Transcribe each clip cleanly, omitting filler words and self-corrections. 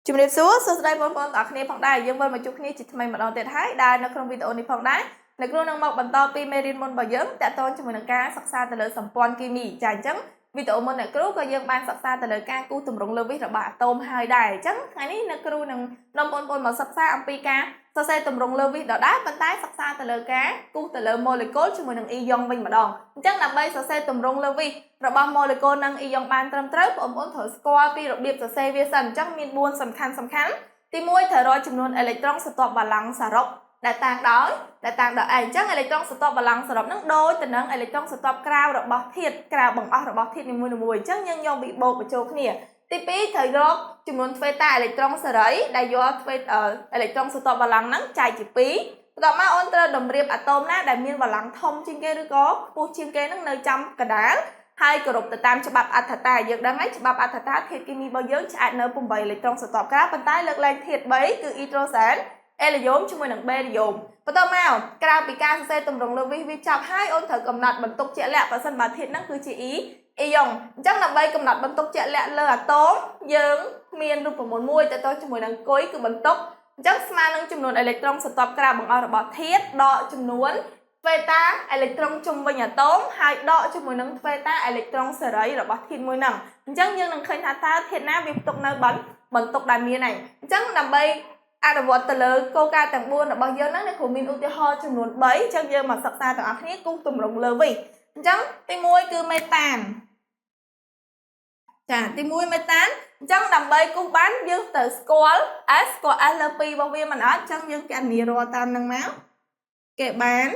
ជំរាបសួរសួស្តីបងប្អូនទាំងអស់គ្នាផងដែរយើងវិលមកជួបគ្នាជាថ្មីម្ដងទៀតហើយដែលនៅក្នុងវីដេអូនេះផងដែរនៅគ្រូនឹងមកបន្តពីមេរៀនមុនរបស់យើងតាក់ទងជាមួយនឹងការសិក្សាទៅលើសម្ព័ន្ធគីមីចាអញ្ចឹងវីដេអូមុនអ្នកគ្រូក៏យើងបានសិក្សាទៅលើការគូសទម្រង់លើវិសរបស់អាតូមហើយដែរអញ្ចឹងថ្ងៃនេះអ្នកគ្រូនឹងនាំបងប្អូនមកសិក្សាអំពីការសរសេរទម្រង់លើវិសដដែលប៉ុន្តែសិក្សាទៅលើការគូសទៅលើ molecule ជាមួយនឹង ion វិញម្ដងអញ្ចឹងដើម្បីសរសេរទម្រង់លើវិសរបស់ molecule និង ion បានត្រឹមត្រូវបងប្អូនត្រូវស្គាល់ពីរបៀបសរសេរវាសិនអញ្ចឹងមាន4សំខាន់ទី1ត្រូវរកចំនួនអេឡិចត្រូនស្រទាប់បាឡាំងសរុបដែលតាំងដោយអញ្ចឹងអេឡិចត្រូនស្រទាប់បាឡាំងសរុបនឹងដូចទៅនឹងអេឡិចត្រុនស្រទាប់ក្រៅរបស់ធាតុក្រៅបង្អស់របស់ធាតុនីមួយៗអញ្ចឹងយើងយកពីបូកបញ្ចូលគ្នាទី2ត្រូវរកចំនួនទ្វេតាអេឡិចត្រុនសេរីដែលយកទ្វេអេឡិចត្រុនស្រទាប់បាឡាំងហ្នឹងចែកជា2បន្ទាប់មកអូនត្រូវតម្រៀបអាតូមណាដែលមានបាឡាំងធំជាងគេឬក៏ខ្ពស់ជាងគេនឹងនៅចំកណ្ដាលហើយគោរពទៅតាមច្បាប់អត្ថតាយើងដឹងហើយច្បាប់អត្ថតាធាតុគីមីរបស់យើងឆ្អែតនៅ8អេឡិចត្រុនស្រទាប់ក្រៅប៉ុន្តែលើកលែងធាតុ3គឺអ៊ីដ្រូសែនអេលីយ៉ូមជាមួយនឹងបេរីយ៉ូមបន្តមកក្រៅពីការសរសេរទម្រង់លើវិសវាចប់ហើយអូនត្រូវកំណត់បន្ទុកជាក់លាក់បើសិនបើធាតុហ្នឹងគឺជាអ៊ីយ៉ុងអញ្ចឹងដើម្បីកំណត់បន្ទុកជាក់លាក់លើអាតូមយើងមានរូបមន្តមួយទៅទៅជាមួយនឹងគុយគឺបន្ទុកអញ្ចឹងស្មើនឹងចំនួនអេឡិចត្រុនស្រទាប់ក្រៅបង្អស់របស់ធាតុដកចំនួនទ្វេតាអេឡិចត្រុនជុំវិញអាតូមហើយដកជាមួយនឹងទ្វេតាអេឡិចត្រុនសេរីរបស់ធាតុមួយហ្នឹងអញ្ចឹងយើងនឹងឃើញថាតើធាតុណាវាផ្ទុកនៅបន្ទុកដែលមានហើយអញ្ចឹងដើម្បីអនុវត្តទៅលើគោលការណ៍ទាំង4របស់យើងហ្នឹងគ្រូមានឧទាហរណ៍ចំនួន3អញ្ចឹងយើងមកសិក្សាទាំងអស់គ្នាគូសទម្រង់លើវិញអញ្ចឹងទី1គឺមេតានចាទី1មេតានអញ្ចឹងដើម្បីគូសបានយើងត្រូវស្គាល់ S ស្គាល់ S លើ2របស់វាមិនអត់អញ្ចឹងយើងគណនារាល់តាមនឹងមកគេបាន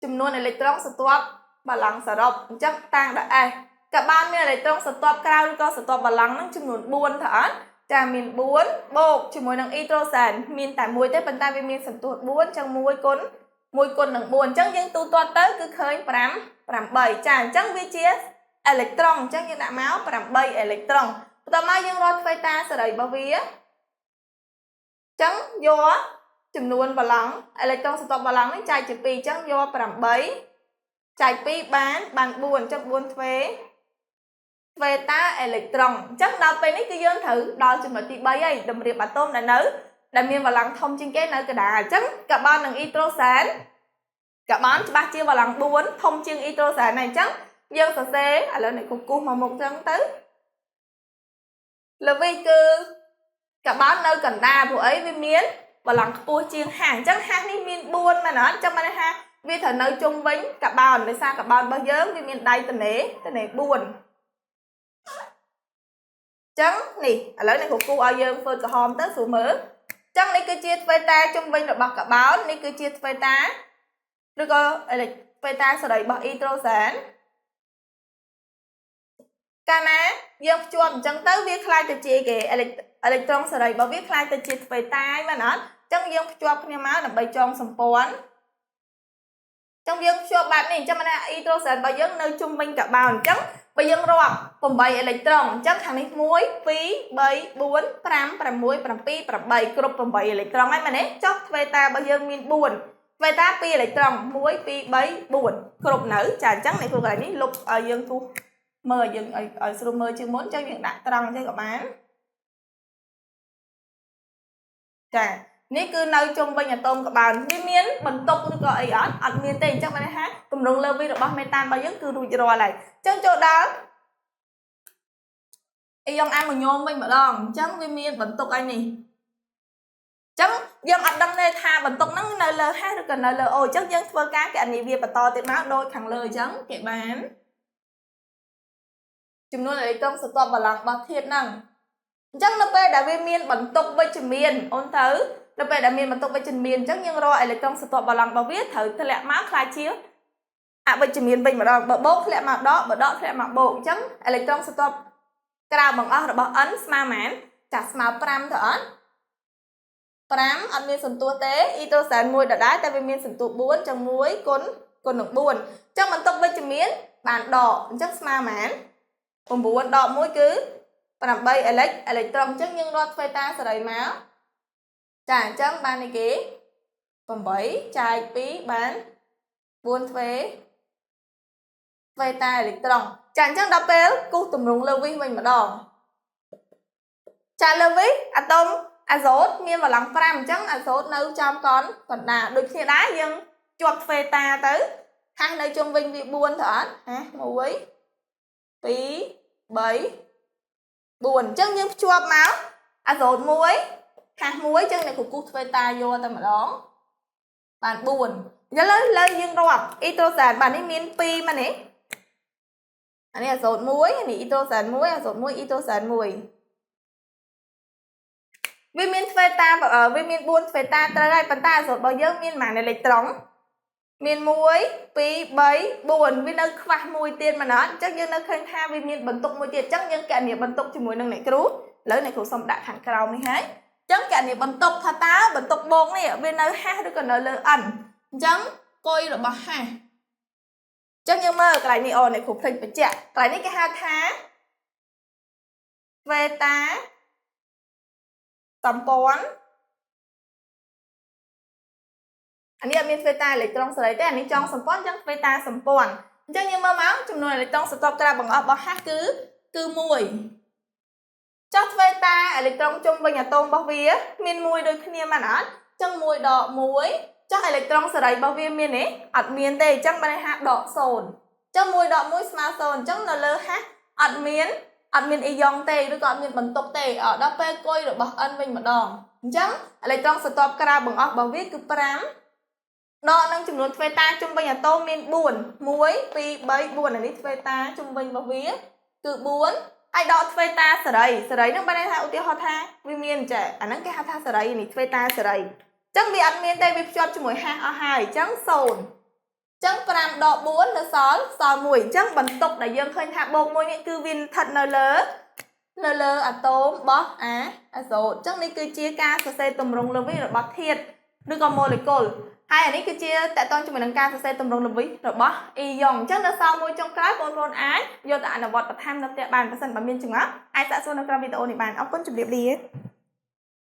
ចំនួនអេឡិចត្រុនស្រទាប់បាឡាំងសរុបអញ្ចឹងតាំងដល់ S ក៏បានមានអេឡិចត្រុនស្រទាប់ក្រៅឬក៏ស្រទាប់បាឡាំងហ្នឹងចំនួន4ទៅអត់ចាមាន4បូកជាមួយនឹងអ៊ីដ្រូសែនមានតែមួយទេប៉ុន្តែវាមានសន្ទុះ4អញ្ចឹង1គុណនឹង4អញ្ចឹងយើងទូទាត់ទៅគឺឃើញ8ចាអញ្ចឹងវាជាអេឡិចត្រុនអញ្ចឹងយើងដាក់មក8អេឡិចត្រុនបន្ទាប់មកយើងរកទ្វេតាសេរីរបស់វាអញ្ចឹងយកចំនួនបាឡាំងអេឡិចត្រុនស្រទាប់បាឡាំងនេះចែកជា2អញ្ចឹងយក8ចែក2បាន4អញ្ចឹង4ទ្វេតាអេឡិចត្រុនអញ្ចឹងដល់ពេលនេះគឺយើងត្រូវដល់ចំណុចទី3ហើយតម្រៀបអាតូមដែលមានបាឡាំងធំជាងគេនៅកណ្ដាលអញ្ចឹងកាបូននិងអ៊ីដ្រូសែនកាបូនច្បាស់ជាបាឡាំង4ធំជាងអ៊ីដ្រូសែនហើយអញ្ចឹងយើងសរសេរឥឡូវនេះគូសមកមុខអញ្ចឹងទៅលើវិញគឺកាបូននៅកណ្ដាលព្រោះអីវាមានបាឡាំងខ្ពស់ជាងហាសអញ្ចឹងហាសនេះមាន4មែនអត់អញ្ចឹងបានថាវាត្រូវនៅជុំវិញកាបូនដោយសារកាបូនរបស់យើងវាមានដៃទនេ4ចឹងនេះឥឡូវនេះគ្រូគូឲ្យយើងធ្វើក្រហមទៅស្រួលមើលចឹងនេះគឺជាទ្វេតាជុំវិញរបស់កាបូននេះគឺជាទ្វេតាឬក៏ទ្វេតាសេរីរបស់អ៊ីដ្រូសែនកាលណាយើងភ្ជាប់អញ្ចឹងទៅវាខ្លាយទៅជាគេអេឡិចត្រុនសេរីរបស់វាខ្លាយទៅជាទ្វេតាហើយមែនអត់ចឹងយើងភ្ជាប់គ្នាមកដើម្បីចងសម្ព័ន្ធចឹងយើងភ្ជាប់បែបនេះអញ្ចឹងបានថាអ៊ីដ្រូសែនរបស់យើងនៅជុំវិញកាបូនអញ្ចឹងបើយើងរាប់8អេឡិចត្រុនអញ្ចឹងខាងនេះ1 2 3 4 5 6 7 8គ្រប់8អេឡិចត្រុនហើយមែនទេចុះទ្វេតារបស់យើងមាន4ទ្វេតា2អេឡិចត្រុន1 2 3 4គ្រប់នៅចាអញ្ចឹងនេះគ្រូកន្លែងនេះលុបឲ្យយើងគូសមើលយើងឲ្យស្រួលមើលជាងមុនអញ្ចឹងយើងដាក់ត្រង់អញ្ចឹងក៏បានចានេះគឺនៅជុំវិញអាតូមកាបូនវាមានបន្ទុកឬក៏អីអត់មានទេអញ្ចឹងបានថាទម្រង់លើវិញរបស់មេតានរបស់យើងគឺរួចរាល់ហើយអញ្ចឹងចូលដល់អ៊ីយ៉ុងអាម៉ូញ៉ូមវិញម្ដងអញ្ចឹងវាមានបន្ទុកអីនេះអញ្ចឹងយើងអត់ដឹងទេថាបន្ទុកហ្នឹងនៅលើហេសឬក៏នៅលើអូអញ្ចឹងយើងធ្វើការគណនាវាបន្តទៀតមកដូចខាងលើអញ្ចឹងគេបានចំនួនអេឡិចត្រុនស្រទាប់បាឡាំងរបស់ធាតុហ្នឹងអញ្ចឹងនៅពេលដែលវាមានបន្ទុកវិជ្ជមានអូនទៅនៅពេលដែលមានបន្ទុកវិជ្ជមានអញ្ចឹងយើងរកអេឡិចត្រុនស្រទាប់បាឡាំងរបស់វាត្រូវធ្លាក់មកខ្លាយជាអវិជ្ជមានវិញម្ដងបើបូកធ្លាក់មកដកបើដកធ្លាក់មកបូកអញ្ចឹងអេឡិចត្រុនស្រទាប់ក្រៅបង្អស់របស់ n ស្មើប៉ុន្មានចាស្មើ5ទៅអត់5អត់មានសន្ទុះទេអ៊ីដ្រូសែន1ដដែលតែវាមានសន្ទុះ4អញ្ចឹង1គុណនឹង4អញ្ចឹងបន្ទុកវិជ្ជមានបានដកអញ្ចឹងស្មើប៉ុន្មាន9ដក1គឺ8អេឡិចត្រុនអញ្ចឹងយើងរកទ្វេតាសេរីមកចាអញ្ចឹងបាននេះគេ8ចែក2បាន4ទ្វេតាអេឡិចត្រុនចាអញ្ចឹងដល់ពេលគូសទម្រង់លើវិញម្ដង ចាលើវិញអាតូមអាហ្សូតមានបលាំង5អញ្ចឹងអាហ្សូតនៅចំកណ្ដាលដូចគ្នាដែរយើងជាប់ទ្វេតាទៅហាស់នៅជុំវិញវា4ទៅអត់ណា1 2 3 4អញ្ចឹងយើងភ្ជាប់មកអាហ្សូត1ហាស់1អញ្ចឹងអ្នកគ្រូគូសទ្វេតាយកតែម្ដងបាន4អញ្ចឹងលើយើងរាប់អ៊ីត្រូសែនបាទនេះមាន2មកនេះអានេះអាសូត1នេះអ៊ីត្រូសែន1អាសូត1អ៊ីត្រូសែន1វាមានទ្វេតាវាមាន4ទ្វេតាត្រូវហើយប៉ុន្តែអាសូតរបស់យើងមានប៉ុន្មានអេឡិចត្រូនមាន1 2 3 4វានៅខ្វះមួយទៀតមកណោះអញ្ចឹងយើងនៅឃើញថាវាមានបន្ទុកមួយទៀតអញ្ចឹងយើងកណនីបន្ទុកជាមួយនឹងអ្នកគ្រូឥឡូវអ្នកគ្រូសុំដាក់ខាងក្រោមនេះហើយអញ្ចឹងកណនីបន្ទុកថាតើបន្ទុកបូកនេះវានៅហាស់ឬក៏នៅលើ n អញ្ចឹងគុយរបស់ហាស់អញ្ចឹងយើងមើលកន្លែងនេះអូអ្នកគ្រូភ្លេចបញ្ជាក់កន្លែងនេះគេហៅថាទ្វេតាសម្ព័ន្ធអានេះអត់មានទ្វេតាអេឡិចត្រូនសេរីទេអានេះចងសម្ព័ន្ធអញ្ចឹងទ្វេតាសម្ព័ន្ធអញ្ចឹងយើងមើលមកចំនួនអេឡិចត្រូនស្រទាប់ក្រាបបង្អស់របស់ហាស់គឺ1ចុះទ្វេតាអេឡិចត្រូនជុំវិញអាតូមរបស់វាមាន1ដូចគ្នាមែនអត់អញ្ចឹង1ដក1ចុះអេឡិចត្រូនសេរីរបស់វាមានទេអត់មានទេអញ្ចឹងបានហាស់ដក0អញ្ចឹង1ដក1ស្មើ0អញ្ចឹងនៅលើហាស់អត់មានអ៊ីយ៉ុងទេឬក៏អត់មានបន្ទុកទេដល់ពេលគុយរបស់ n វិញម្ដងអញ្ចឹងអេឡិចត្រូនស្រទាប់ក្រាបបង្អស់របស់វាគឺ5ដកនឹងចំនួនទ្វេតាជុំវិញអាតូមមាន4 1 2 3 4អានេះទ្វេតាជុំវិញរបស់វាគឺ4ហើយដកទ្វេតាសេរីហ្នឹងបានន័យថាឧទាហរណ៍ថាវាមានចេះអាហ្នឹងគេហៅថាសេរីនេះទ្វេតាសេរីអញ្ចឹងវាអត់មានទេវាភ្ជាប់ជាមួយហាស់អស់ហើយអញ្ចឹង0អញ្ចឹង5ដក4នៅសល់1អញ្ចឹងបន្ទុកដែលយើងឃើញថាបូក1នេះគឺវាស្ថិតនៅលើអាតូមរបស់អាសូតអញ្ចឹងនេះគឺជាការសរសេរទម្រង់ល្វីរបស់ធាតុឬក៏ម៉ូលេគុលហើយអានេះគឺជាតកតងជាមួយនឹងការសរសេរទម្រង់ល្វីរបស់អ៊ីយ៉ុងអញ្ចឹងនៅសល់មួយចុងក្រោយបងប្អូនអាចយកទៅអនុវត្តបន្ថែមនៅផ្ទះបានបើសិនបើមានចម្ងល់អាចសាកសួរនៅក្រោមវីដេអូនេះបានអរគុណជម្រាបលា